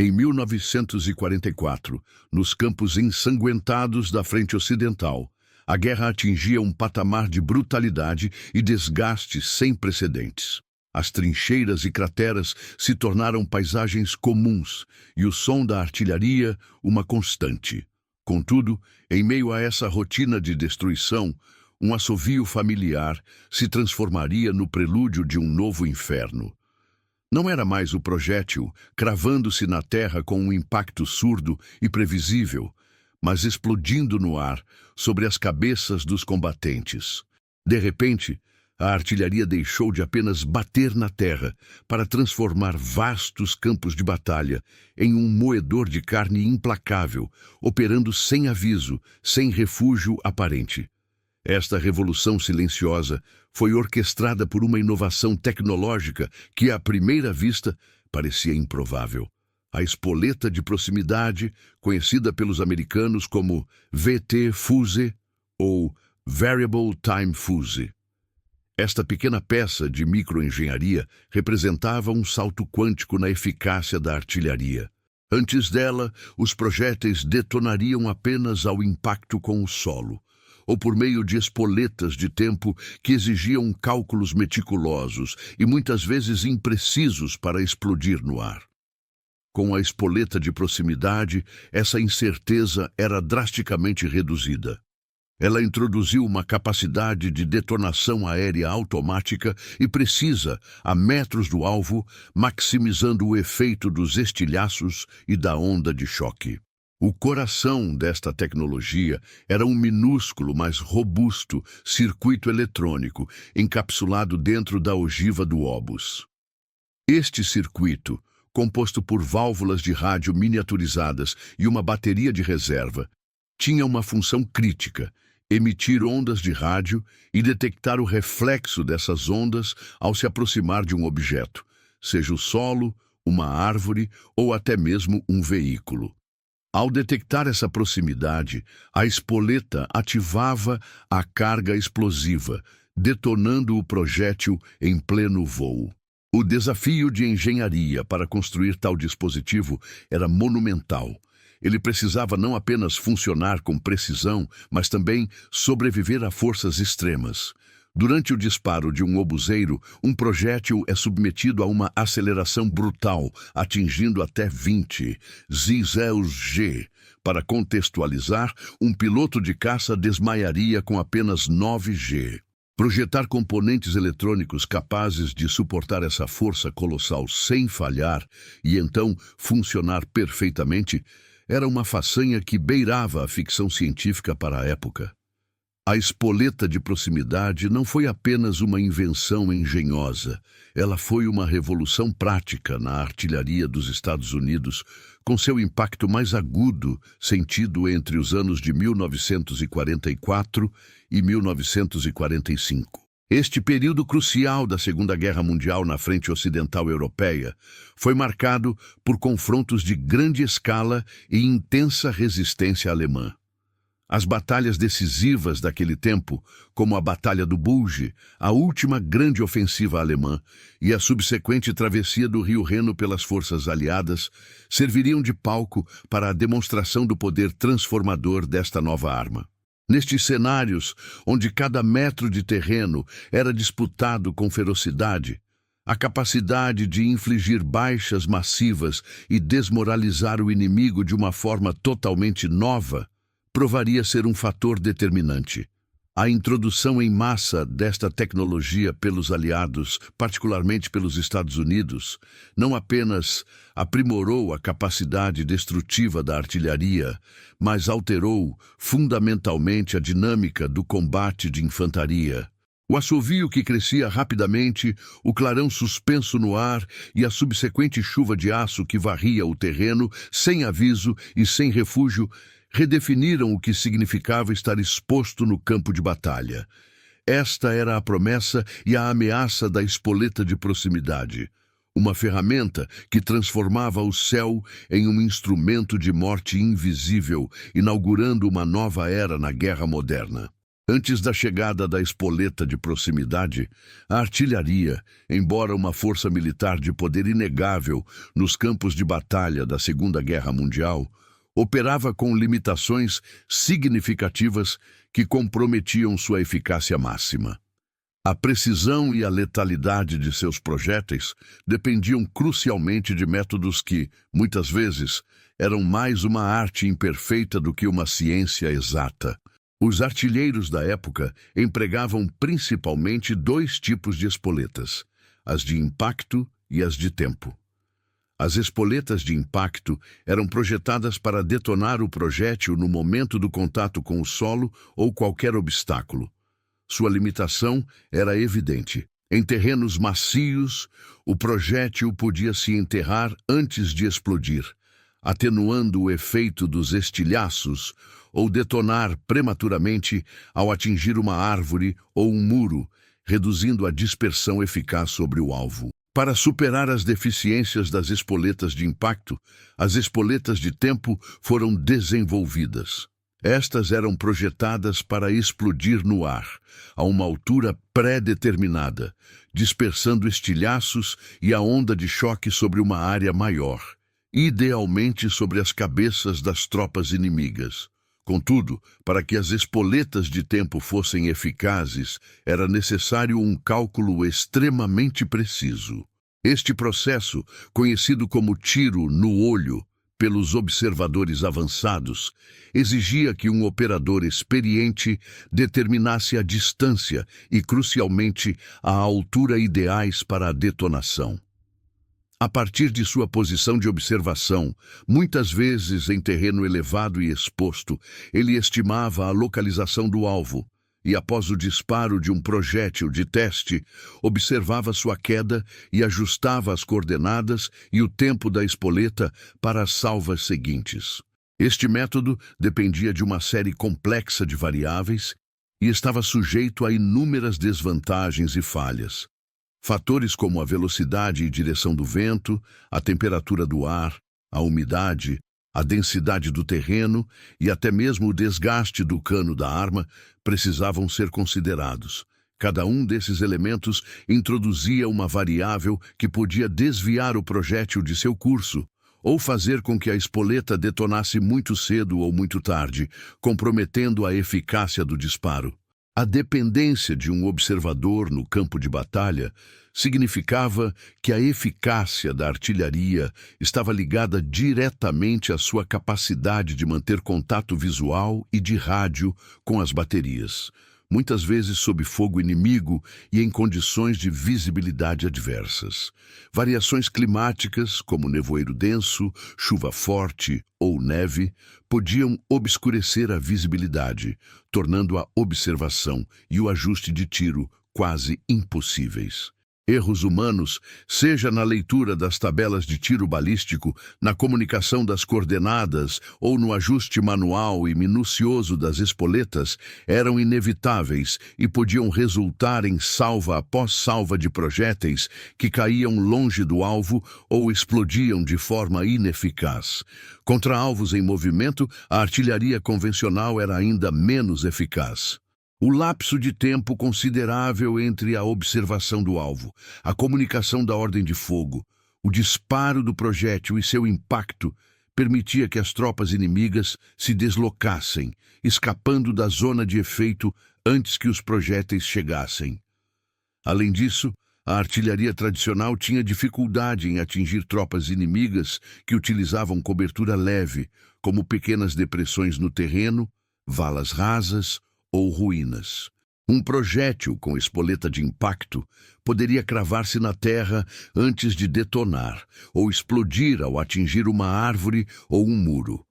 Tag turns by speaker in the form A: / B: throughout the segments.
A: Em 1944, nos campos ensanguentados da Frente Ocidental, a guerra atingia um patamar de brutalidade e desgaste sem precedentes. As trincheiras e crateras se tornaram paisagens comuns e o som da artilharia uma constante. Contudo, em meio a essa rotina de destruição, um assovio familiar se transformaria no prelúdio de um novo inferno. Não era mais o projétil cravando-se na terra com um impacto surdo e previsível, mas explodindo no ar sobre as cabeças dos combatentes. De repente, a artilharia deixou de apenas bater na terra para transformar vastos campos de batalha em um moedor de carne implacável, operando sem aviso, sem refúgio aparente. Esta revolução silenciosa foi orquestrada por uma inovação tecnológica que, à primeira vista, parecia improvável. A espoleta de proximidade, conhecida pelos americanos como VT Fuse ou Variable Time Fuse. Esta pequena peça de microengenharia representava um salto quântico na eficácia da artilharia. Antes dela, os projéteis detonariam apenas ao impacto com o solo, ou por meio de espoletas de tempo que exigiam cálculos meticulosos e muitas vezes imprecisos para explodir no ar. Com a espoleta de proximidade, essa incerteza era drasticamente reduzida. Ela introduziu uma capacidade de detonação aérea automática e precisa, a metros do alvo, maximizando o efeito dos estilhaços e da onda de choque. O coração desta tecnologia era um minúsculo, mas robusto circuito eletrônico encapsulado dentro da ogiva do obus. Este circuito, composto por válvulas de rádio miniaturizadas e uma bateria de reserva, tinha uma função crítica: emitir ondas de rádio e detectar o reflexo dessas ondas ao se aproximar de um objeto, seja o solo, uma árvore ou até mesmo um veículo. Ao detectar essa proximidade, a espoleta ativava a carga explosiva, detonando o projétil em pleno voo. O desafio de engenharia para construir tal dispositivo era monumental. Ele precisava não apenas funcionar com precisão, mas também sobreviver a forças extremas. Durante o disparo de um obuseiro, um projétil é submetido a uma aceleração brutal, atingindo até 20 zzg. Para contextualizar, um piloto de caça desmaiaria com apenas 9 G. Projetar componentes eletrônicos capazes de suportar essa força colossal sem falhar e então funcionar perfeitamente era uma façanha que beirava a ficção científica para a época. A espoleta de proximidade não foi apenas uma invenção engenhosa, ela foi uma revolução prática na artilharia dos Estados Unidos, com seu impacto mais agudo sentido entre os anos de 1944 e 1945. Este período crucial da Segunda Guerra Mundial na frente ocidental europeia foi marcado por confrontos de grande escala e intensa resistência alemã. As batalhas decisivas daquele tempo, como a Batalha do Bulge, a última grande ofensiva alemã, e a subsequente travessia do Rio Reno pelas forças aliadas, serviriam de palco para a demonstração do poder transformador desta nova arma. Nestes cenários, onde cada metro de terreno era disputado com ferocidade, a capacidade de infligir baixas massivas e desmoralizar o inimigo de uma forma totalmente nova provaria ser um fator determinante. A introdução em massa desta tecnologia pelos aliados, particularmente pelos Estados Unidos, não apenas aprimorou a capacidade destrutiva da artilharia, mas alterou fundamentalmente a dinâmica do combate de infantaria. O assovio que crescia rapidamente, o clarão suspenso no ar e a subsequente chuva de aço que varria o terreno, sem aviso e sem refúgio, redefiniram o que significava estar exposto no campo de batalha. Esta era a promessa e a ameaça da espoleta de proximidade, uma ferramenta que transformava o céu em um instrumento de morte invisível, inaugurando uma nova era na guerra moderna. Antes da chegada da espoleta de proximidade, a artilharia, embora uma força militar de poder inegável nos campos de batalha da Segunda Guerra Mundial, operava com limitações significativas que comprometiam sua eficácia máxima. A precisão e a letalidade de seus projéteis dependiam crucialmente de métodos que, muitas vezes, eram mais uma arte imperfeita do que uma ciência exata. Os artilheiros da época empregavam principalmente dois tipos de espoletas, as de impacto e as de tempo. As espoletas de impacto eram projetadas para detonar o projétil no momento do contato com o solo ou qualquer obstáculo. Sua limitação era evidente. Em terrenos macios, o projétil podia se enterrar antes de explodir, atenuando o efeito dos estilhaços ou detonar prematuramente ao atingir uma árvore ou um muro, reduzindo a dispersão eficaz sobre o alvo. Para superar as deficiências das espoletas de impacto, as espoletas de tempo foram desenvolvidas. Estas eram projetadas para explodir no ar, a uma altura pré-determinada, dispersando estilhaços e a onda de choque sobre uma área maior, idealmente sobre as cabeças das tropas inimigas. Contudo, para que as espoletas de tempo fossem eficazes, era necessário um cálculo extremamente preciso. Este processo, conhecido como tiro no olho pelos observadores avançados, exigia que um operador experiente determinasse a distância e, crucialmente, a altura ideais para a detonação. A partir de sua posição de observação, muitas vezes em terreno elevado e exposto, ele estimava a localização do alvo e, após o disparo de um projétil de teste, observava sua queda e ajustava as coordenadas e o tempo da espoleta para as salvas seguintes. Este método dependia de uma série complexa de variáveis e estava sujeito a inúmeras desvantagens e falhas. Fatores como a velocidade e direção do vento, a temperatura do ar, a umidade, a densidade do terreno e até mesmo o desgaste do cano da arma precisavam ser considerados. Cada um desses elementos introduzia uma variável que podia desviar o projétil de seu curso ou fazer com que a espoleta detonasse muito cedo ou muito tarde, comprometendo a eficácia do disparo. A dependência de um observador no campo de batalha significava que a eficácia da artilharia estava ligada diretamente à sua capacidade de manter contato visual e de rádio com as baterias, muitas vezes sob fogo inimigo e em condições de visibilidade adversas. Variações climáticas, como nevoeiro denso, chuva forte ou neve, podiam obscurecer a visibilidade, tornando a observação e o ajuste de tiro quase impossíveis. Erros humanos, seja na leitura das tabelas de tiro balístico, na comunicação das coordenadas ou no ajuste manual e minucioso das espoletas, eram inevitáveis e podiam resultar em salva após salva de projéteis que caíam longe do alvo ou explodiam de forma ineficaz. Contra alvos em movimento, a artilharia convencional era ainda menos eficaz. O lapso de tempo considerável entre a observação do alvo, a comunicação da ordem de fogo, o disparo do projétil e seu impacto permitia que as tropas inimigas se deslocassem, escapando da zona de efeito antes que os projéteis chegassem. Além disso, a artilharia tradicional tinha dificuldade em atingir tropas inimigas que utilizavam cobertura leve, como pequenas depressões no terreno, valas rasas ou ruínas. Um projétil com espoleta de impacto poderia cravar-se na terra antes de detonar ou explodir ao atingir uma árvore ou um muro.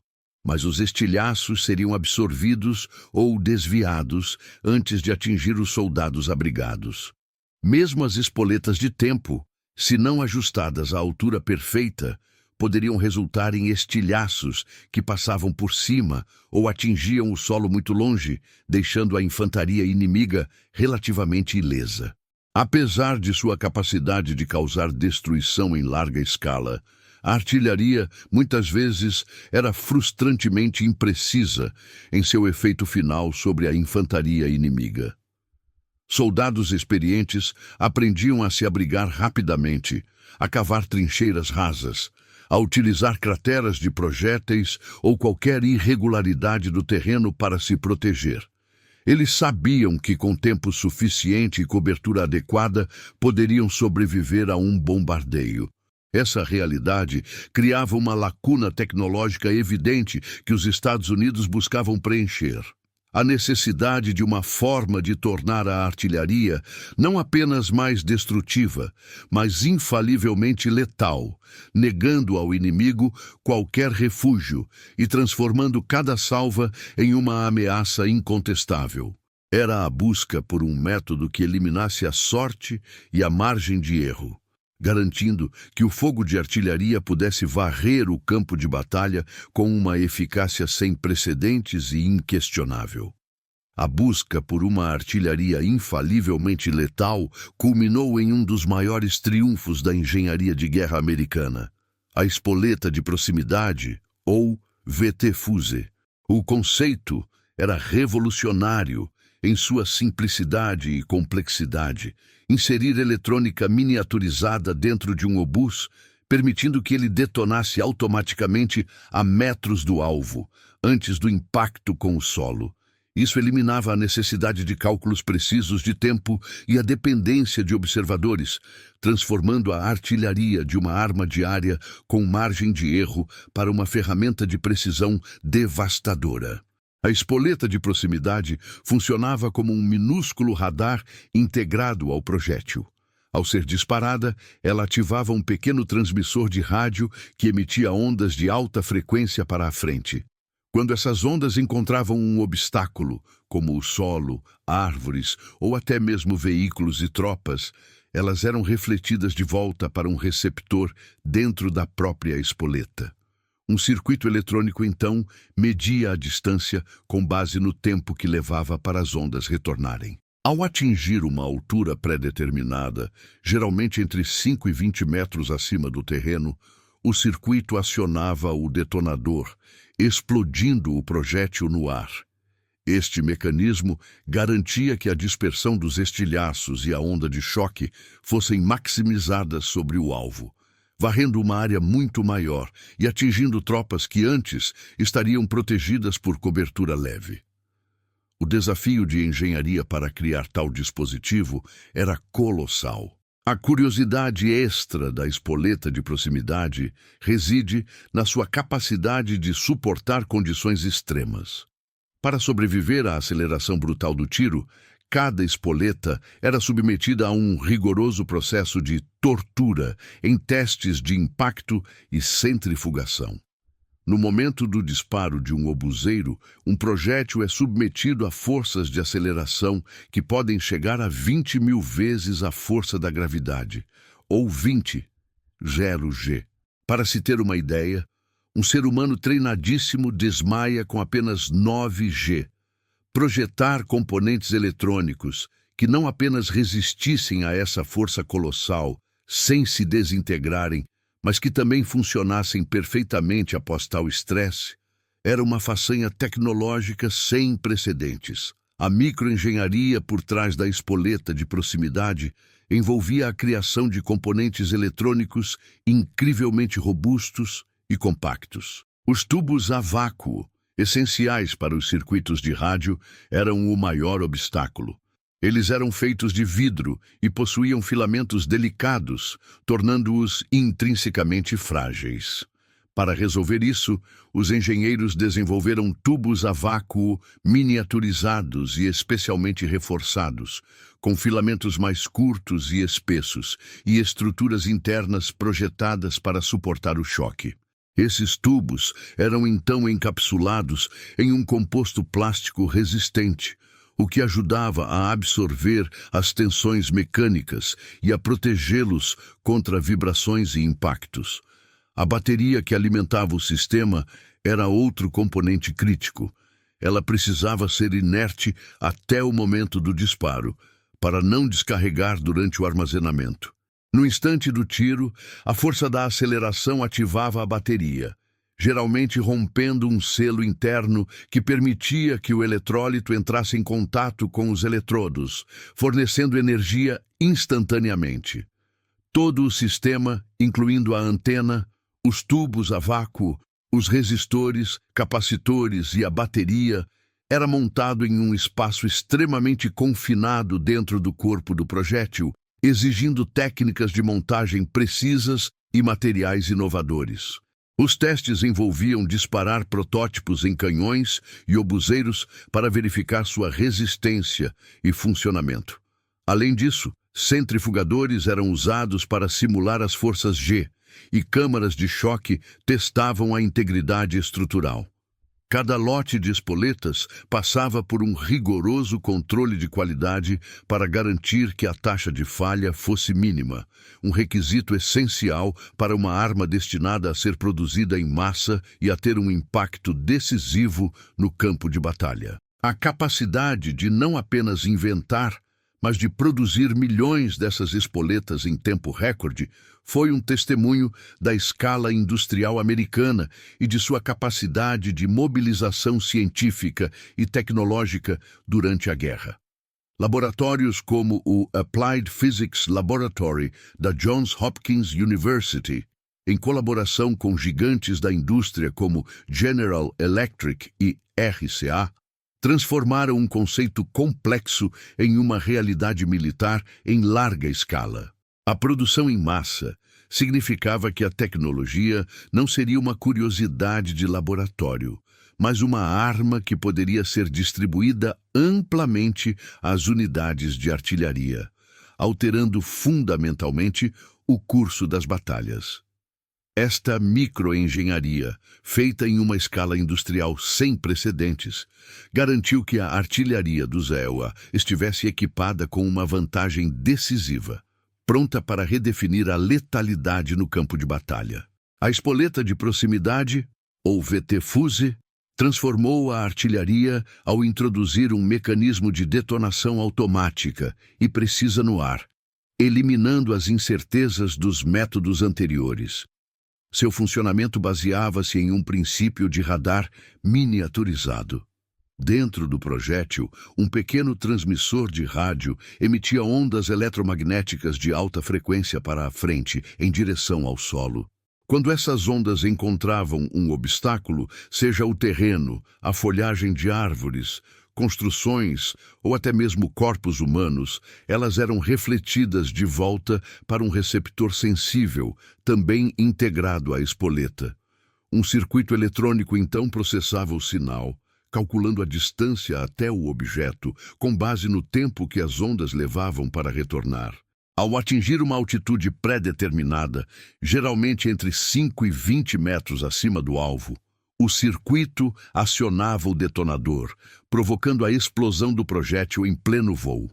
A: Mas os estilhaços seriam absorvidos ou desviados antes de atingir os soldados abrigados. Mesmo as espoletas de tempo, se não ajustadas à altura perfeita, poderiam resultar em estilhaços que passavam por cima ou atingiam o solo muito longe, deixando a infantaria inimiga relativamente ilesa. Apesar de sua capacidade de causar destruição em larga escala, A artilharia, muitas vezes, era frustrantemente imprecisa em seu efeito final sobre a infantaria inimiga. Soldados experientes aprendiam a se abrigar rapidamente, a cavar trincheiras rasas, a utilizar crateras de projéteis ou qualquer irregularidade do terreno para se proteger. Eles sabiam que, com tempo suficiente e cobertura adequada, poderiam sobreviver a um bombardeio. Essa realidade criava uma lacuna tecnológica evidente que os Estados Unidos buscavam preencher. A necessidade de uma forma de tornar a artilharia não apenas mais destrutiva, mas infalivelmente letal, negando ao inimigo qualquer refúgio e transformando cada salva em uma ameaça incontestável. Era a busca por um método que eliminasse a sorte e a margem de erro, garantindo que o fogo de artilharia pudesse varrer o campo de batalha com uma eficácia sem precedentes e inquestionável. A busca por uma artilharia infalivelmente letal culminou em um dos maiores triunfos da engenharia de guerra americana, a espoleta de proximidade, ou VT-Fuse. O conceito era revolucionário em sua simplicidade e complexidade. Inserir eletrônica miniaturizada dentro de um obus, permitindo que ele detonasse automaticamente a metros do alvo, antes do impacto com o solo. Isso eliminava a necessidade de cálculos precisos de tempo e a dependência de observadores, transformando a artilharia de uma arma diária com margem de erro para uma ferramenta de precisão devastadora. A espoleta de proximidade funcionava como um minúsculo radar integrado ao projétil. Ao ser disparada, ela ativava um pequeno transmissor de rádio que emitia ondas de alta frequência para a frente. Quando essas ondas encontravam um obstáculo, como o solo, árvores ou até mesmo veículos e tropas, elas eram refletidas de volta para um receptor dentro da própria espoleta. Um circuito eletrônico, então, media a distância com base no tempo que levava para as ondas retornarem. Ao atingir uma altura pré-determinada, geralmente entre 5 e 20 metros acima do terreno, o circuito acionava o detonador, explodindo o projétil no ar. Este mecanismo garantia que a dispersão dos estilhaços e a onda de choque fossem maximizadas sobre o alvo, varrendo uma área muito maior e atingindo tropas que antes estariam protegidas por cobertura leve. O desafio de engenharia para criar tal dispositivo era colossal. A curiosidade extra da espoleta de proximidade reside na sua capacidade de suportar condições extremas. Para sobreviver à aceleração brutal do tiro, cada espoleta era submetida a um rigoroso processo de tortura em testes de impacto e centrifugação. No momento do disparo de um obuseiro, um projétil é submetido a forças de aceleração que podem chegar a 20.000 vezes a força da gravidade, ou 20 g. Para se ter uma ideia, um ser humano treinadíssimo desmaia com apenas 9 g. Projetar componentes eletrônicos que não apenas resistissem a essa força colossal, sem se desintegrarem, mas que também funcionassem perfeitamente após tal estresse, era uma façanha tecnológica sem precedentes. A microengenharia por trás da espoleta de proximidade envolvia a criação de componentes eletrônicos incrivelmente robustos e compactos. Os tubos a vácuo, essenciais para os circuitos de rádio, eram o maior obstáculo. Eles eram feitos de vidro e possuíam filamentos delicados, tornando-os intrinsecamente frágeis. Para resolver isso, os engenheiros desenvolveram tubos a vácuo miniaturizados e especialmente reforçados, com filamentos mais curtos e espessos e estruturas internas projetadas para suportar o choque. Esses tubos eram então encapsulados em um composto plástico resistente, o que ajudava a absorver as tensões mecânicas e a protegê-los contra vibrações e impactos. A bateria que alimentava o sistema era outro componente crítico. Ela precisava ser inerte até o momento do disparo, para não descarregar durante o armazenamento. No instante do tiro, a força da aceleração ativava a bateria, geralmente rompendo um selo interno que permitia que o eletrólito entrasse em contato com os eletrodos, fornecendo energia instantaneamente. Todo o sistema, incluindo a antena, os tubos a vácuo, os resistores, capacitores e a bateria, era montado em um espaço extremamente confinado dentro do corpo do projétil, exigindo técnicas de montagem precisas e materiais inovadores. Os testes envolviam disparar protótipos em canhões e obuseiros para verificar sua resistência e funcionamento. Além disso, centrifugadores eram usados para simular as forças G, e câmaras de choque testavam a integridade estrutural. Cada lote de espoletas passava por um rigoroso controle de qualidade para garantir que a taxa de falha fosse mínima, um requisito essencial para uma arma destinada a ser produzida em massa e a ter um impacto decisivo no campo de batalha. A capacidade de não apenas inventar, mas de produzir milhões dessas espoletas em tempo recorde, foi um testemunho da escala industrial americana e de sua capacidade de mobilização científica e tecnológica durante a guerra. Laboratórios como o Applied Physics Laboratory da Johns Hopkins University, em colaboração com gigantes da indústria como General Electric e RCA, transformaram um conceito complexo em uma realidade militar em larga escala. A produção em massa significava que a tecnologia não seria uma curiosidade de laboratório, mas uma arma que poderia ser distribuída amplamente às unidades de artilharia, alterando fundamentalmente o curso das batalhas. Esta microengenharia, feita em uma escala industrial sem precedentes, garantiu que a artilharia do ZEUA estivesse equipada com uma vantagem decisiva, pronta para redefinir a letalidade no campo de batalha. A espoleta de proximidade, ou VT-Fuse, transformou a artilharia ao introduzir um mecanismo de detonação automática e precisa no ar, eliminando as incertezas dos métodos anteriores. Seu funcionamento baseava-se em um princípio de radar miniaturizado. Dentro do projétil, um pequeno transmissor de rádio emitia ondas eletromagnéticas de alta frequência para a frente, em direção ao solo. Quando essas ondas encontravam um obstáculo, seja o terreno, a folhagem de árvores, construções ou até mesmo corpos humanos, elas eram refletidas de volta para um receptor sensível, também integrado à espoleta. Um circuito eletrônico então processava o sinal, calculando a distância até o objeto, com base no tempo que as ondas levavam para retornar. Ao atingir uma altitude pré-determinada, geralmente entre 5 e 20 metros acima do alvo, o circuito acionava o detonador, provocando a explosão do projétil em pleno voo.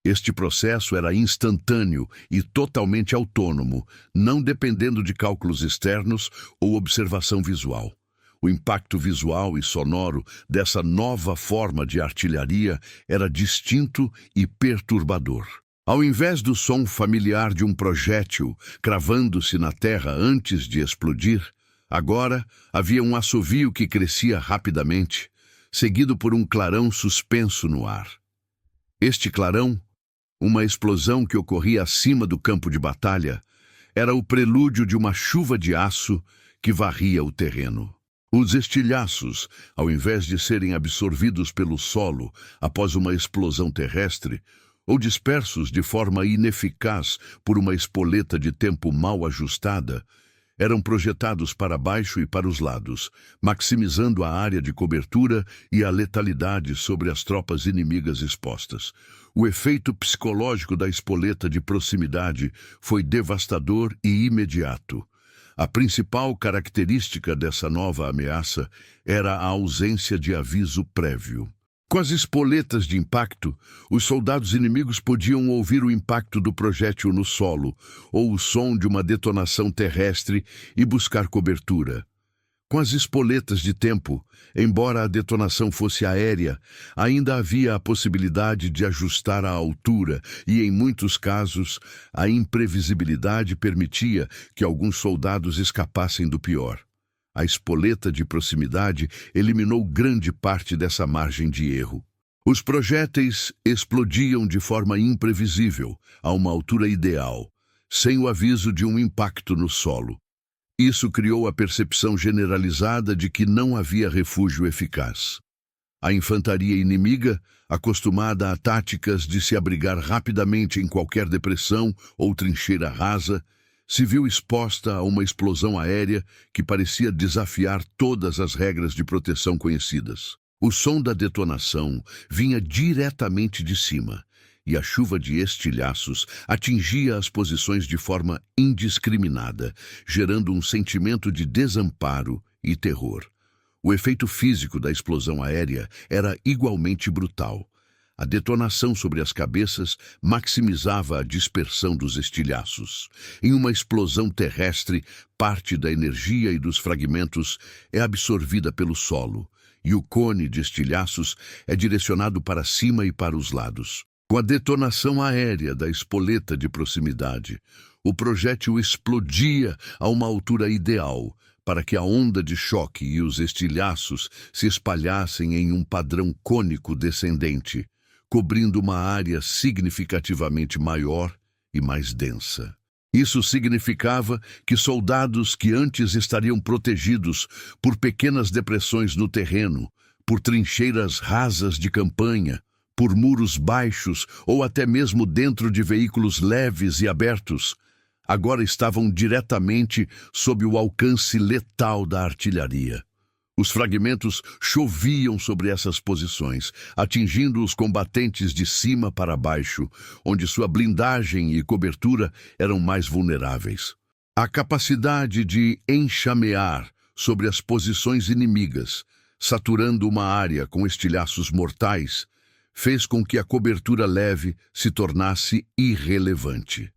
A: Este processo era instantâneo e totalmente autônomo, não dependendo de cálculos externos ou observação visual. O impacto visual e sonoro dessa nova forma de artilharia era distinto e perturbador. Ao invés do som familiar de um projétil cravando-se na terra antes de explodir, agora havia um assovio que crescia rapidamente, seguido por um clarão suspenso no ar. Este clarão, uma explosão que ocorria acima do campo de batalha, era o prelúdio de uma chuva de aço que varria o terreno. Os estilhaços, ao invés de serem absorvidos pelo solo após uma explosão terrestre, ou dispersos de forma ineficaz por uma espoleta de tempo mal ajustada, eram projetados para baixo e para os lados, maximizando a área de cobertura e a letalidade sobre as tropas inimigas expostas. O efeito psicológico da espoleta de proximidade foi devastador e imediato. A principal característica dessa nova ameaça era a ausência de aviso prévio. Com as espoletas de impacto, os soldados inimigos podiam ouvir o impacto do projétil no solo ou o som de uma detonação terrestre e buscar cobertura. Com as espoletas de tempo, embora a detonação fosse aérea, ainda havia a possibilidade de ajustar a altura e, em muitos casos, a imprevisibilidade permitia que alguns soldados escapassem do pior. A espoleta de proximidade eliminou grande parte dessa margem de erro. Os projéteis explodiam de forma imprevisível, a uma altura ideal, sem o aviso de um impacto no solo. Isso criou a percepção generalizada de que não havia refúgio eficaz. A infantaria inimiga, acostumada a táticas de se abrigar rapidamente em qualquer depressão ou trincheira rasa, se viu exposta a uma explosão aérea que parecia desafiar todas as regras de proteção conhecidas. O som da detonação vinha diretamente de cima, e a chuva de estilhaços atingia as posições de forma indiscriminada, gerando um sentimento de desamparo e terror. O efeito físico da explosão aérea era igualmente brutal. A detonação sobre as cabeças maximizava a dispersão dos estilhaços. Em uma explosão terrestre, parte da energia e dos fragmentos é absorvida pelo solo, e o cone de estilhaços é direcionado para cima e para os lados. Com a detonação aérea da espoleta de proximidade, o projétil explodia a uma altura ideal para que a onda de choque e os estilhaços se espalhassem em um padrão cônico descendente, cobrindo uma área significativamente maior e mais densa. Isso significava que soldados que antes estariam protegidos por pequenas depressões no terreno, por trincheiras rasas de campanha, por muros baixos ou até mesmo dentro de veículos leves e abertos, agora estavam diretamente sob o alcance letal da artilharia. Os fragmentos choviam sobre essas posições, atingindo os combatentes de cima para baixo, onde sua blindagem e cobertura eram mais vulneráveis. A capacidade de enxamear sobre as posições inimigas, saturando uma área com estilhaços mortais, fez com que a cobertura leve se tornasse irrelevante.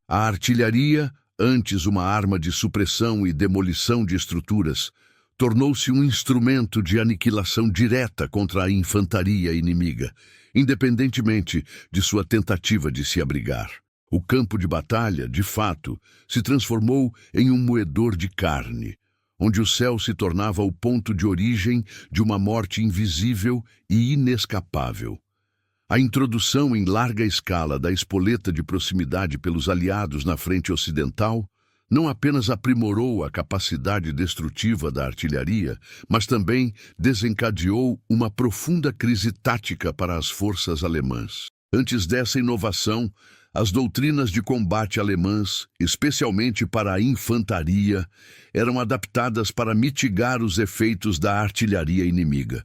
A: A artilharia, antes uma arma de supressão e demolição de estruturas, tornou-se um instrumento de aniquilação direta contra a infantaria inimiga, independentemente de sua tentativa de se abrigar. O campo de batalha, de fato, se transformou em um moedor de carne, onde o céu se tornava o ponto de origem de uma morte invisível e inescapável. A introdução em larga escala da espoleta de proximidade pelos aliados na frente ocidental não apenas aprimorou a capacidade destrutiva da artilharia, mas também desencadeou uma profunda crise tática para as forças alemãs. Antes dessa inovação, as doutrinas de combate alemãs, especialmente para a infantaria, eram adaptadas para mitigar os efeitos da artilharia inimiga.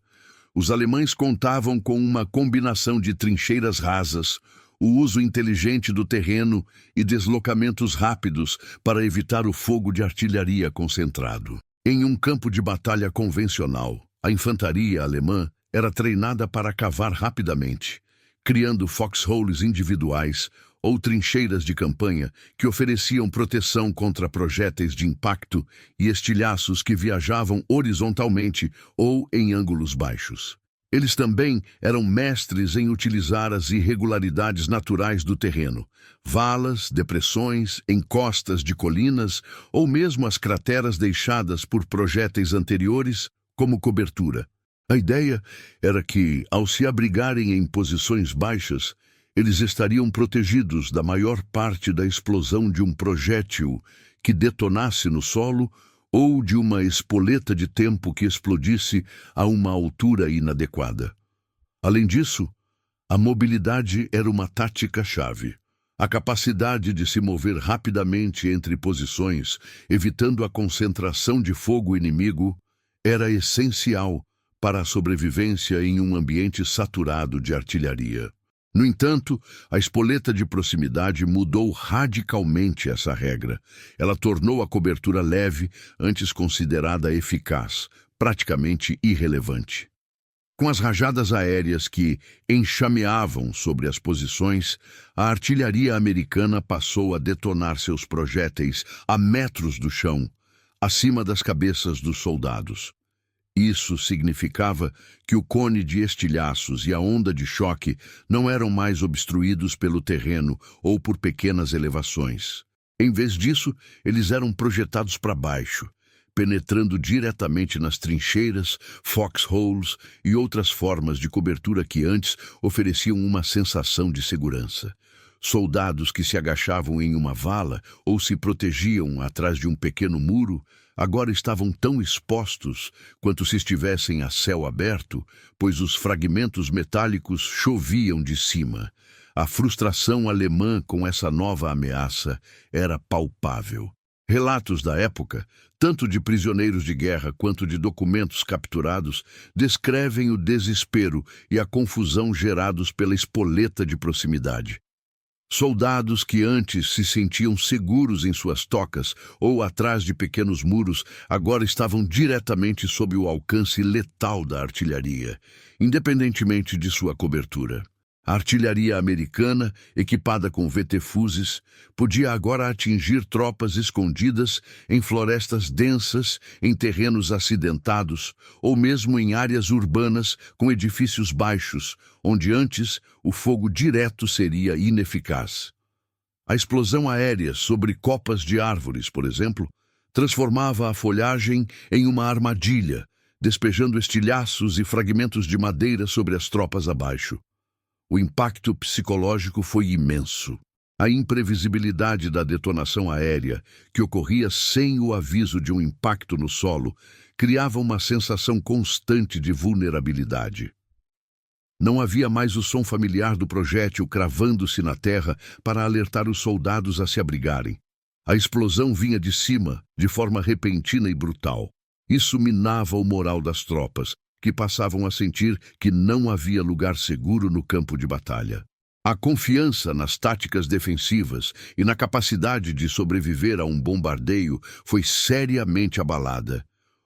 A: Os alemães contavam com uma combinação de trincheiras rasas, o uso inteligente do terreno e deslocamentos rápidos para evitar o fogo de artilharia concentrado. Em um campo de batalha convencional, a infantaria alemã era treinada para cavar rapidamente, criando foxholes individuais ou trincheiras de campanha que ofereciam proteção contra projéteis de impacto e estilhaços que viajavam horizontalmente ou em ângulos baixos. Eles também eram mestres em utilizar as irregularidades naturais do terreno, valas, depressões, encostas de colinas ou mesmo as crateras deixadas por projéteis anteriores como cobertura. A ideia era que, ao se abrigarem em posições baixas, eles estariam protegidos da maior parte da explosão de um projétil que detonasse no solo ou de uma espoleta de tempo que explodisse a uma altura inadequada. Além disso, a mobilidade era uma tática-chave. A capacidade de se mover rapidamente entre posições, evitando a concentração de fogo inimigo, era essencial para a sobrevivência em um ambiente saturado de artilharia. No entanto, a espoleta de proximidade mudou radicalmente essa regra. Ela tornou a cobertura leve, antes considerada eficaz, praticamente irrelevante. Com as rajadas aéreas que enxameavam sobre as posições, a artilharia americana passou a detonar seus projéteis a metros do chão, acima das cabeças dos soldados. Isso significava que o cone de estilhaços e a onda de choque não eram mais obstruídos pelo terreno ou por pequenas elevações. Em vez disso, eles eram projetados para baixo, penetrando diretamente nas trincheiras, foxholes e outras formas de cobertura que antes ofereciam uma sensação de segurança. Soldados que se agachavam em uma vala ou se protegiam atrás de um pequeno muro agora estavam tão expostos quanto se estivessem a céu aberto, pois os fragmentos metálicos choviam de cima. A frustração alemã com essa nova ameaça era palpável. Relatos da época, tanto de prisioneiros de guerra quanto de documentos capturados, descrevem o desespero e a confusão gerados pela espoleta de proximidade. Soldados que antes se sentiam seguros em suas tocas ou atrás de pequenos muros agora estavam diretamente sob o alcance letal da artilharia, independentemente de sua cobertura. A artilharia americana, equipada com VT-Fuses, podia agora atingir tropas escondidas em florestas densas, em terrenos acidentados ou mesmo em áreas urbanas com edifícios baixos, onde antes o fogo direto seria ineficaz. A explosão aérea sobre copas de árvores, por exemplo, transformava a folhagem em uma armadilha, despejando estilhaços e fragmentos de madeira sobre as tropas abaixo. O impacto psicológico foi imenso. A imprevisibilidade da detonação aérea, que ocorria sem o aviso de um impacto no solo, criava uma sensação constante de vulnerabilidade. Não havia mais o som familiar do projétil cravando-se na terra para alertar os soldados a se abrigarem. A explosão vinha de cima, de forma repentina e brutal. Isso minava o moral das tropas, que passavam a sentir que não havia lugar seguro no campo de batalha. A confiança nas táticas defensivas e na capacidade de sobreviver a um bombardeio foi seriamente abalada.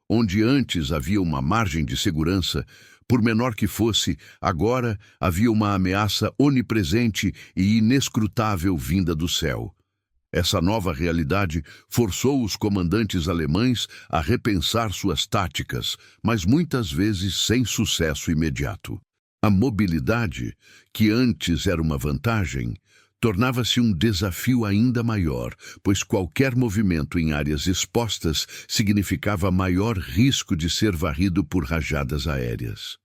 A: Onde antes havia uma margem de segurança, por menor que fosse, agora havia uma ameaça onipresente e inescrutável vinda do céu. Essa nova realidade forçou os comandantes alemães a repensar suas táticas, mas muitas vezes sem sucesso imediato. A mobilidade, que antes era uma vantagem, tornava-se um desafio ainda maior, pois qualquer movimento em áreas expostas significava maior risco de ser varrido por rajadas aéreas.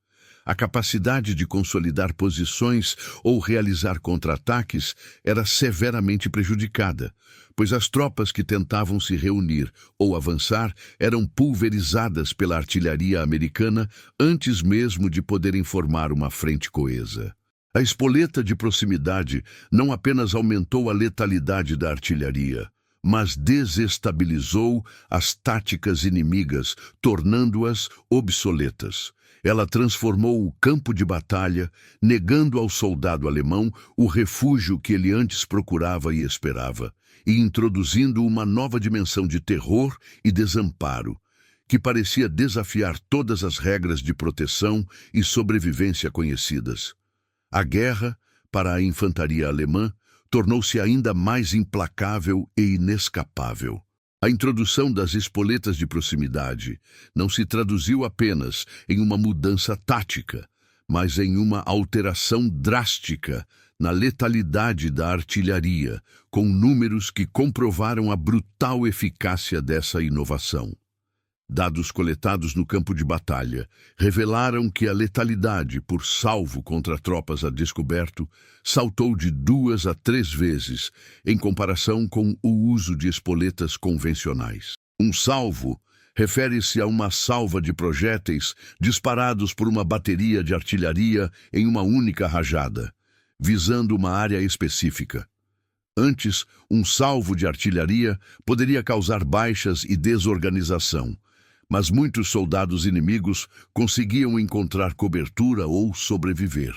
A: A capacidade de consolidar posições ou realizar contra-ataques era severamente prejudicada, pois as tropas que tentavam se reunir ou avançar eram pulverizadas pela artilharia americana antes mesmo de poderem formar uma frente coesa. A espoleta de proximidade não apenas aumentou a letalidade da artilharia, mas desestabilizou as táticas inimigas, tornando-as obsoletas. Ela transformou o campo de batalha, negando ao soldado alemão o refúgio que ele antes procurava e esperava, e introduzindo uma nova dimensão de terror e desamparo, que parecia desafiar todas as regras de proteção e sobrevivência conhecidas. A guerra, para a infantaria alemã, tornou-se ainda mais implacável e inescapável. A introdução das espoletas de proximidade não se traduziu apenas em uma mudança tática, mas em uma alteração drástica na letalidade da artilharia, com números que comprovaram a brutal eficácia dessa inovação. Dados coletados no campo de batalha revelaram que a letalidade por salvo contra tropas a descoberto saltou de 2 a 3 vezes em comparação com o uso de espoletas convencionais. Um salvo refere-se a uma salva de projéteis disparados por uma bateria de artilharia em uma única rajada, visando uma área específica. Antes, um salvo de artilharia poderia causar baixas e desorganização, mas muitos soldados inimigos conseguiam encontrar cobertura ou sobreviver.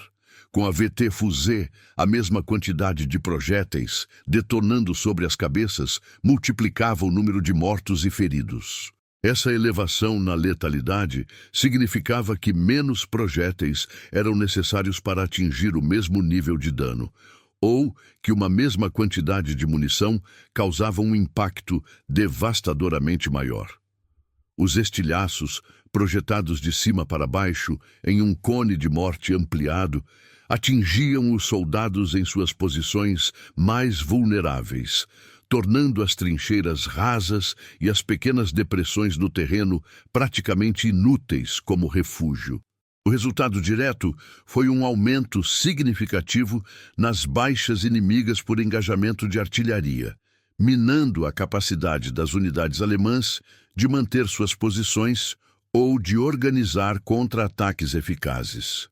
A: Com a VT-Fusée, a mesma quantidade de projéteis, detonando sobre as cabeças, multiplicava o número de mortos e feridos. Essa elevação na letalidade significava que menos projéteis eram necessários para atingir o mesmo nível de dano, ou que uma mesma quantidade de munição causava um impacto devastadoramente maior. Os estilhaços, projetados de cima para baixo em um cone de morte ampliado, atingiam os soldados em suas posições mais vulneráveis, tornando as trincheiras rasas e as pequenas depressões no terreno praticamente inúteis como refúgio. O resultado direto foi um aumento significativo nas baixas inimigas por engajamento de artilharia, minando a capacidade das unidades alemãs de manter suas posições ou de organizar contra-ataques eficazes.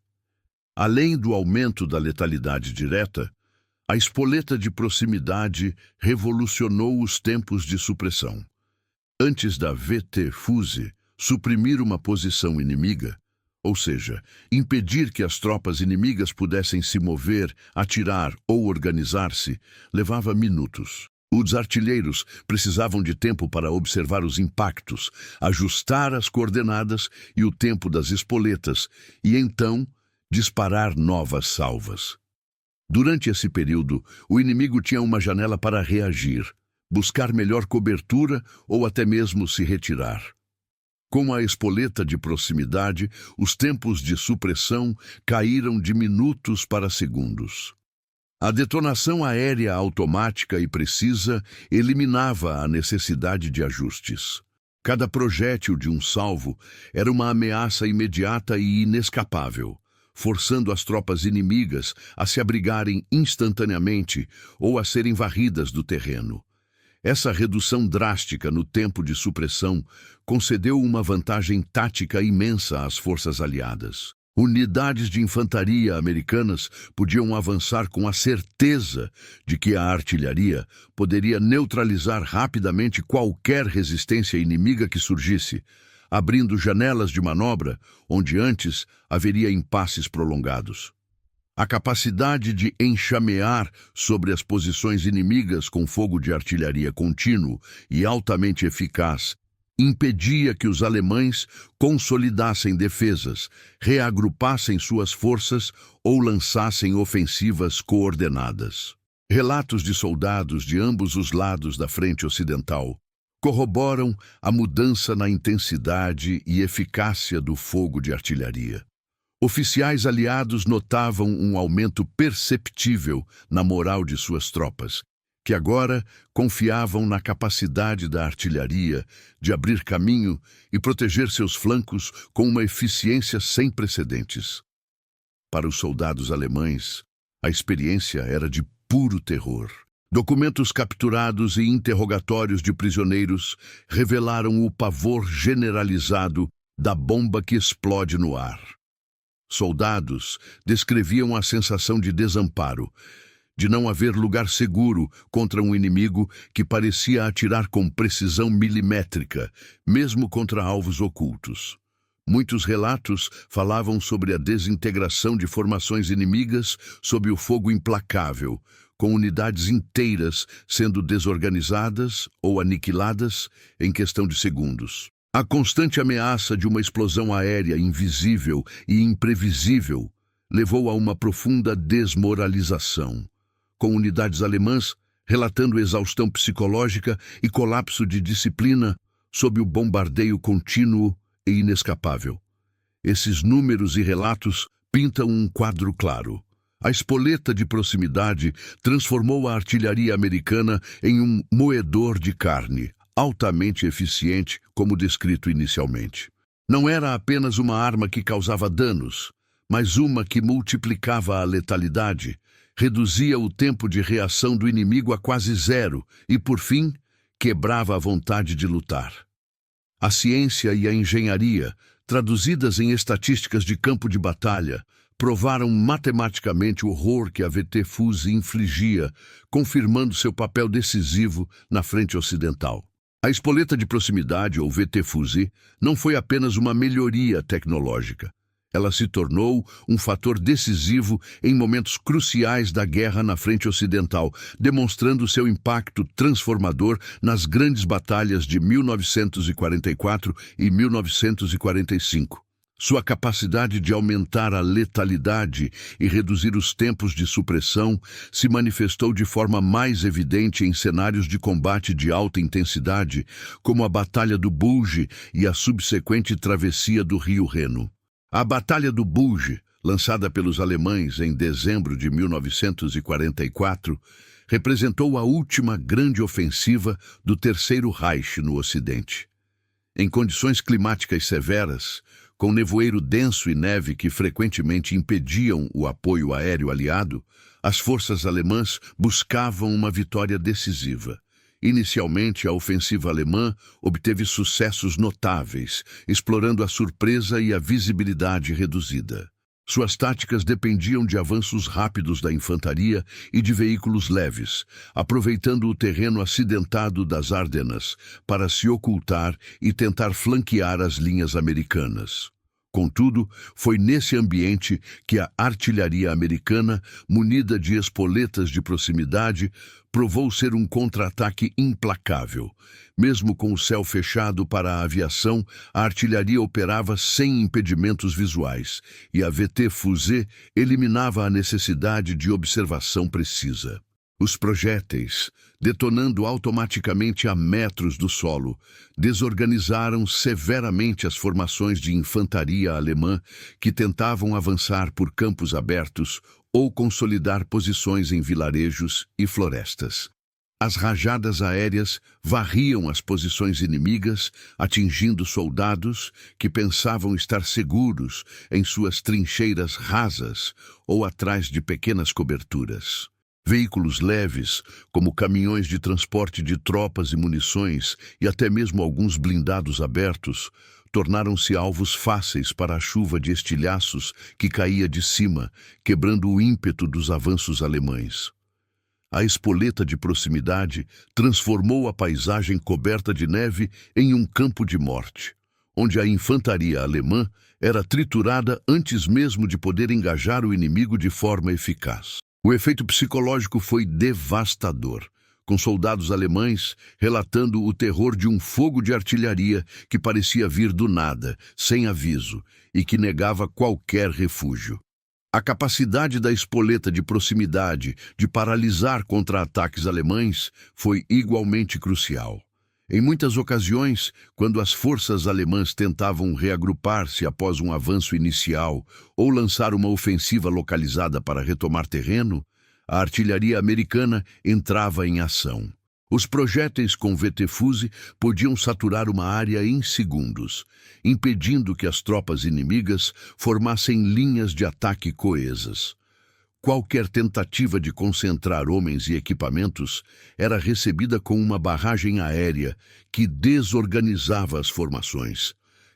A: Além do aumento da letalidade direta, a espoleta de proximidade revolucionou os tempos de supressão. Antes da VT-Fuse suprimir uma posição inimiga, ou seja, impedir que as tropas inimigas pudessem se mover, atirar ou organizar-se, levava minutos. Os artilheiros precisavam de tempo para observar os impactos, ajustar as coordenadas e o tempo das espoletas e, então, disparar novas salvas. Durante esse período, o inimigo tinha uma janela para reagir, buscar melhor cobertura ou até mesmo se retirar. Com a espoleta de proximidade, os tempos de supressão caíram de minutos para segundos. A detonação aérea automática e precisa eliminava a necessidade de ajustes. Cada projétil de um salvo era uma ameaça imediata e inescapável, forçando as tropas inimigas a se abrigarem instantaneamente ou a serem varridas do terreno. Essa redução drástica no tempo de supressão concedeu uma vantagem tática imensa às forças aliadas. Unidades de infantaria americanas podiam avançar com a certeza de que a artilharia poderia neutralizar rapidamente qualquer resistência inimiga que surgisse, abrindo janelas de manobra onde antes haveria impasses prolongados. A capacidade de enxamear sobre as posições inimigas com fogo de artilharia contínuo e altamente eficaz impedia que os alemães consolidassem defesas, reagrupassem suas forças ou lançassem ofensivas coordenadas. Relatos de soldados de ambos os lados da frente ocidental corroboram a mudança na intensidade e eficácia do fogo de artilharia. Oficiais aliados notavam um aumento perceptível na moral de suas tropas, que agora confiavam na capacidade da artilharia de abrir caminho e proteger seus flancos com uma eficiência sem precedentes. Para os soldados alemães, a experiência era de puro terror. Documentos capturados e interrogatórios de prisioneiros revelaram o pavor generalizado da bomba que explode no ar. Soldados descreviam a sensação de desamparo, de não haver lugar seguro contra um inimigo que parecia atirar com precisão milimétrica, mesmo contra alvos ocultos. Muitos relatos falavam sobre a desintegração de formações inimigas sob o fogo implacável, com unidades inteiras sendo desorganizadas ou aniquiladas em questão de segundos. A constante ameaça de uma explosão aérea invisível e imprevisível levou a uma profunda desmoralização, com unidades alemãs relatando exaustão psicológica e colapso de disciplina sob o bombardeio contínuo e inescapável. Esses números e relatos pintam um quadro claro. A espoleta de proximidade transformou a artilharia americana em um moedor de carne, altamente eficiente, como descrito inicialmente. Não era apenas uma arma que causava danos, mas uma que multiplicava a letalidade, reduzia o tempo de reação do inimigo a quase zero e, por fim, quebrava a vontade de lutar. A ciência e a engenharia, traduzidas em estatísticas de campo de batalha, provaram matematicamente o horror que a VT-Fuse infligia, confirmando seu papel decisivo na frente ocidental. A espoleta de proximidade, ou VT-Fuse, não foi apenas uma melhoria tecnológica. Ela se tornou um fator decisivo em momentos cruciais da guerra na frente ocidental, demonstrando seu impacto transformador nas grandes batalhas de 1944 e 1945. Sua capacidade de aumentar a letalidade e reduzir os tempos de supressão se manifestou de forma mais evidente em cenários de combate de alta intensidade, como a Batalha do Bulge e a subsequente travessia do rio Reno. A Batalha do Bulge, lançada pelos alemães em dezembro de 1944, representou a última grande ofensiva do Terceiro Reich no Ocidente. Em condições climáticas severas, com nevoeiro denso e neve que frequentemente impediam o apoio aéreo aliado, as forças alemãs buscavam uma vitória decisiva. Inicialmente, a ofensiva alemã obteve sucessos notáveis, explorando a surpresa e a visibilidade reduzida. Suas táticas dependiam de avanços rápidos da infantaria e de veículos leves, aproveitando o terreno acidentado das Ardenas para se ocultar e tentar flanquear as linhas americanas. Contudo, foi nesse ambiente que a artilharia americana, munida de espoletas de proximidade, provou ser um contra-ataque implacável. Mesmo com o céu fechado para a aviação, a artilharia operava sem impedimentos visuais, e a VT-Fusée eliminava a necessidade de observação precisa. Os projéteis, detonando automaticamente a metros do solo, desorganizaram severamente as formações de infantaria alemã que tentavam avançar por campos abertos ou consolidar posições em vilarejos e florestas. As rajadas aéreas varriam as posições inimigas, atingindo soldados que pensavam estar seguros em suas trincheiras rasas ou atrás de pequenas coberturas. Veículos leves, como caminhões de transporte de tropas e munições e até mesmo alguns blindados abertos, tornaram-se alvos fáceis para a chuva de estilhaços que caía de cima, quebrando o ímpeto dos avanços alemães. A espoleta de proximidade transformou a paisagem coberta de neve em um campo de morte, onde a infantaria alemã era triturada antes mesmo de poder engajar o inimigo de forma eficaz. O efeito psicológico foi devastador, com soldados alemães relatando o terror de um fogo de artilharia que parecia vir do nada, sem aviso, e que negava qualquer refúgio. A capacidade da espoleta de proximidade de paralisar contra-ataques alemães foi igualmente crucial. Em muitas ocasiões, quando as forças alemãs tentavam reagrupar-se após um avanço inicial ou lançar uma ofensiva localizada para retomar terreno, a artilharia americana entrava em ação. Os projéteis com VT-Fusée podiam saturar uma área em segundos, impedindo que as tropas inimigas formassem linhas de ataque coesas. Qualquer tentativa de concentrar homens e equipamentos era recebida com uma barragem aérea que desorganizava as formações,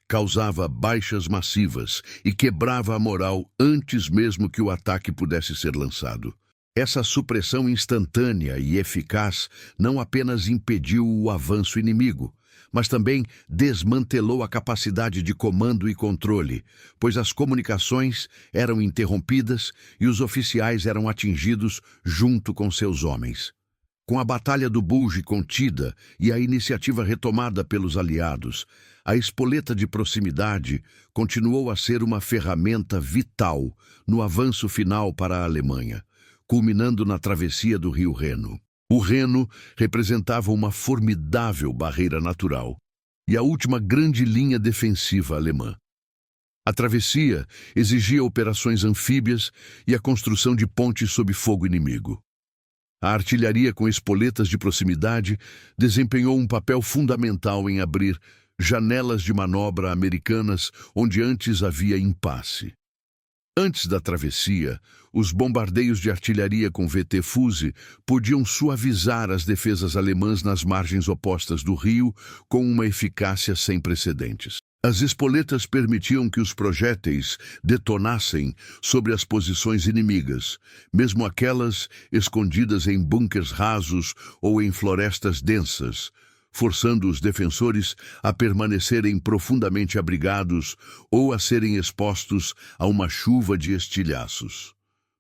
A: causava baixas massivas e quebrava a moral antes mesmo que o ataque pudesse ser lançado. Essa supressão instantânea e eficaz não apenas impediu o avanço inimigo, mas também desmantelou a capacidade de comando e controle, pois as comunicações eram interrompidas e os oficiais eram atingidos junto com seus homens. Com a Batalha do Bulge contida e a iniciativa retomada pelos aliados, a espoleta de proximidade continuou a ser uma ferramenta vital no avanço final para a Alemanha, culminando na travessia do rio Reno. O Reno representava uma formidável barreira natural e a última grande linha defensiva alemã. A travessia exigia operações anfíbias e a construção de pontes sob fogo inimigo. A artilharia com espoletas de proximidade desempenhou um papel fundamental em abrir janelas de manobra americanas onde antes havia impasse. Antes da travessia, os bombardeios de artilharia com VT-Fusée podiam suavizar as defesas alemãs nas margens opostas do rio com uma eficácia sem precedentes. As espoletas permitiam que os projéteis detonassem sobre as posições inimigas, mesmo aquelas escondidas em bunkers rasos ou em florestas densas, forçando os defensores a permanecerem profundamente abrigados ou a serem expostos a uma chuva de estilhaços.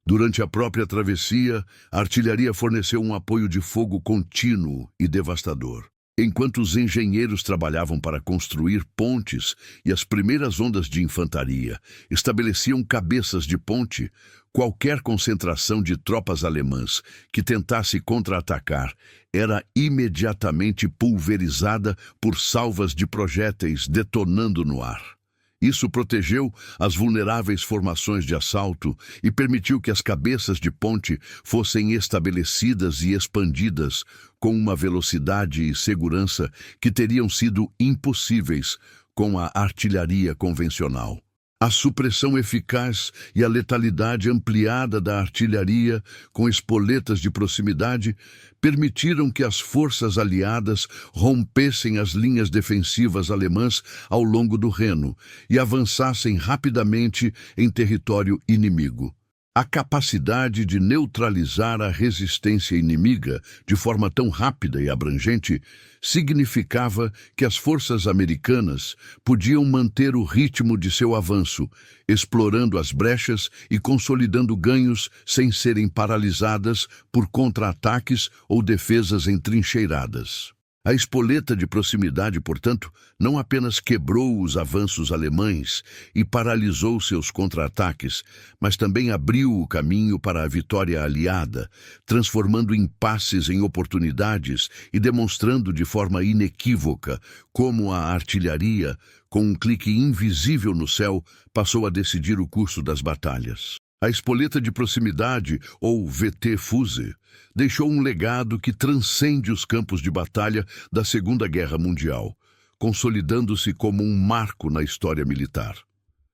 A: Durante a própria travessia, a artilharia forneceu um apoio de fogo contínuo e devastador. Enquanto os engenheiros trabalhavam para construir pontes e as primeiras ondas de infantaria estabeleciam cabeças de ponte, qualquer concentração de tropas alemãs que tentasse contra-atacar era imediatamente pulverizada por salvas de projéteis detonando no ar. Isso protegeu as vulneráveis formações de assalto e permitiu que as cabeças de ponte fossem estabelecidas e expandidas com uma velocidade e segurança que teriam sido impossíveis com a artilharia convencional. A supressão eficaz e a letalidade ampliada da artilharia com espoletas de proximidade permitiram que as forças aliadas rompessem as linhas defensivas alemãs ao longo do Reno e avançassem rapidamente em território inimigo. A capacidade de neutralizar a resistência inimiga de forma tão rápida e abrangente significava que as forças americanas podiam manter o ritmo de seu avanço, explorando as brechas e consolidando ganhos sem serem paralisadas por contra-ataques ou defesas entrincheiradas. A espoleta de proximidade, portanto, não apenas quebrou os avanços alemães e paralisou seus contra-ataques, mas também abriu o caminho para a vitória aliada, transformando impasses em oportunidades e demonstrando de forma inequívoca como a artilharia, com um clique invisível no céu, passou a decidir o curso das batalhas. A espoleta de proximidade, ou VT Fuse, deixou um legado que transcende os campos de batalha da Segunda Guerra Mundial, consolidando-se como um marco na história militar.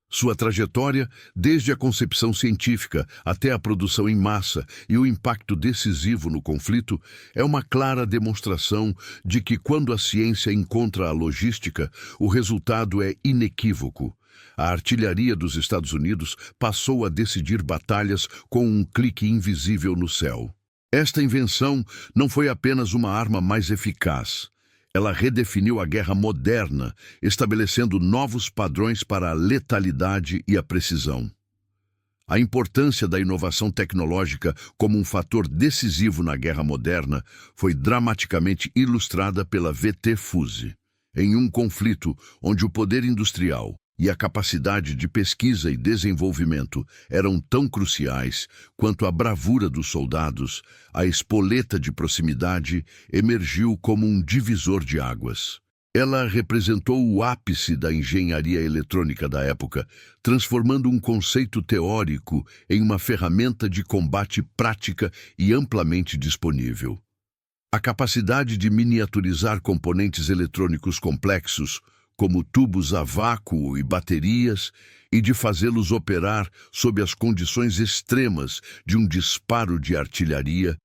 A: Sua trajetória, desde a concepção científica até a produção em massa e o impacto decisivo no conflito, é uma clara demonstração de que, quando a ciência encontra a logística, o resultado é inequívoco. A artilharia dos Estados Unidos passou a decidir batalhas com um clique invisível no céu. Esta invenção não foi apenas uma arma mais eficaz. Ela redefiniu a guerra moderna, estabelecendo novos padrões para a letalidade e a precisão. A importância da inovação tecnológica como um fator decisivo na guerra moderna foi dramaticamente ilustrada pela VT Fuse. Em um conflito onde o poder industrial e a capacidade de pesquisa e desenvolvimento eram tão cruciais quanto a bravura dos soldados, a espoleta de proximidade emergiu como um divisor de águas. Ela representou o ápice da engenharia eletrônica da época, transformando um conceito teórico em uma ferramenta de combate prática e amplamente disponível. A capacidade de miniaturizar componentes eletrônicos complexos, como tubos a vácuo e baterias, e de fazê-los operar sob as condições extremas de um disparo de artilharia,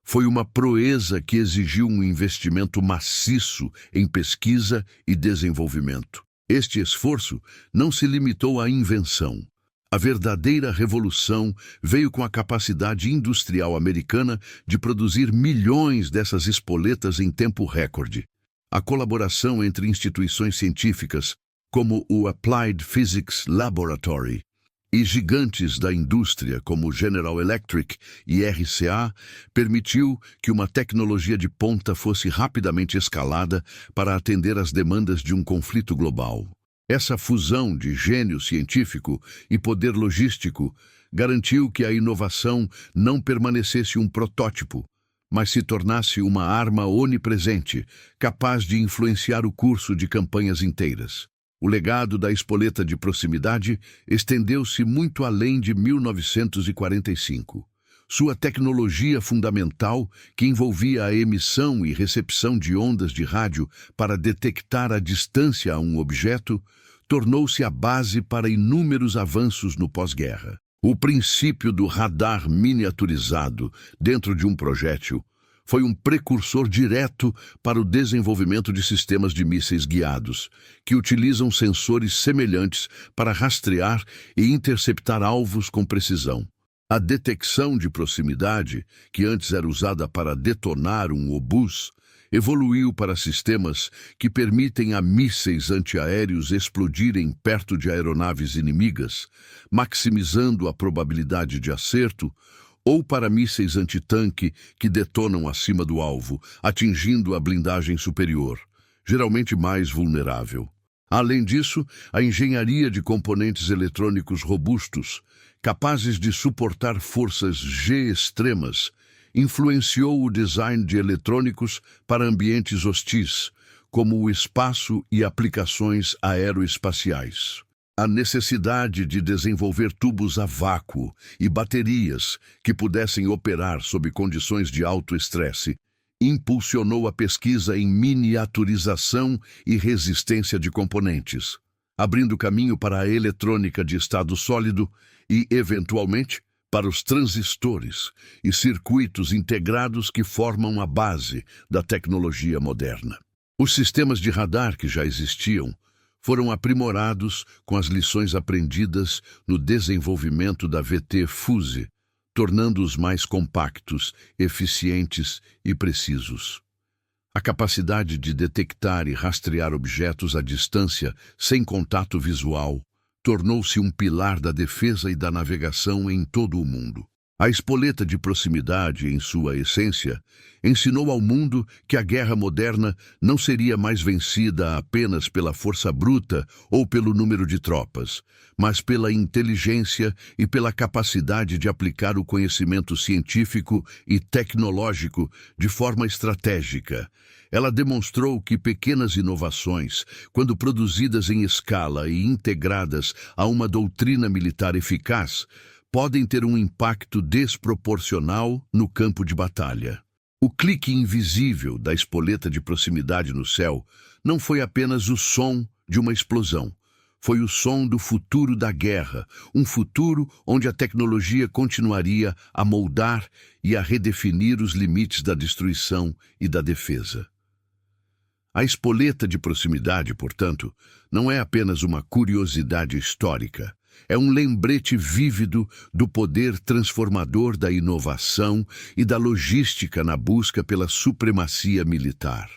A: foi uma proeza que exigiu um investimento maciço em pesquisa e desenvolvimento. Este esforço não se limitou à invenção. A verdadeira revolução veio com a capacidade industrial americana de produzir milhões dessas espoletas em tempo recorde. A colaboração entre instituições científicas, como o Applied Physics Laboratory, e gigantes da indústria, como General Electric e RCA, permitiu que uma tecnologia de ponta fosse rapidamente escalada para atender às demandas de um conflito global. Essa fusão de gênio científico e poder logístico garantiu que a inovação não permanecesse um protótipo, mas se tornasse uma arma onipresente, capaz de influenciar o curso de campanhas inteiras. O legado da espoleta de proximidade estendeu-se muito além de 1945. Sua tecnologia fundamental, que envolvia a emissão e recepção de ondas de rádio para detectar a distância a um objeto, tornou-se a base para inúmeros avanços no pós-guerra. O princípio do radar miniaturizado dentro de um projétil foi um precursor direto para o desenvolvimento de sistemas de mísseis guiados, que utilizam sensores semelhantes para rastrear e interceptar alvos com precisão. A detecção de proximidade, que antes era usada para detonar um obus, evoluiu para sistemas que permitem a mísseis antiaéreos explodirem perto de aeronaves inimigas, maximizando a probabilidade de acerto, ou para mísseis antitanque que detonam acima do alvo, atingindo a blindagem superior, geralmente mais vulnerável. Além disso, a engenharia de componentes eletrônicos robustos, capazes de suportar forças G extremas, influenciou o design de eletrônicos para ambientes hostis, como o espaço e aplicações aeroespaciais. A necessidade de desenvolver tubos a vácuo e baterias que pudessem operar sob condições de alto estresse impulsionou a pesquisa em miniaturização e resistência de componentes, abrindo caminho para a eletrônica de estado sólido e, eventualmente, para os transistores e circuitos integrados que formam a base da tecnologia moderna. Os sistemas de radar que já existiam foram aprimorados com as lições aprendidas no desenvolvimento da VT-Fuse, tornando-os mais compactos, eficientes e precisos. A capacidade de detectar e rastrear objetos à distância sem contato visual tornou-se um pilar da defesa e da navegação em todo o mundo. A espoleta de proximidade, em sua essência, ensinou ao mundo que a guerra moderna não seria mais vencida apenas pela força bruta ou pelo número de tropas, mas pela inteligência e pela capacidade de aplicar o conhecimento científico e tecnológico de forma estratégica. Ela demonstrou que pequenas inovações, quando produzidas em escala e integradas a uma doutrina militar eficaz, podem ter um impacto desproporcional no campo de batalha. O clique invisível da espoleta de proximidade no céu não foi apenas o som de uma explosão. Foi o som do futuro da guerra, um futuro onde a tecnologia continuaria a moldar e a redefinir os limites da destruição e da defesa. A espoleta de proximidade, portanto, não é apenas uma curiosidade histórica. É um lembrete vívido do poder transformador da inovação e da logística na busca pela supremacia militar.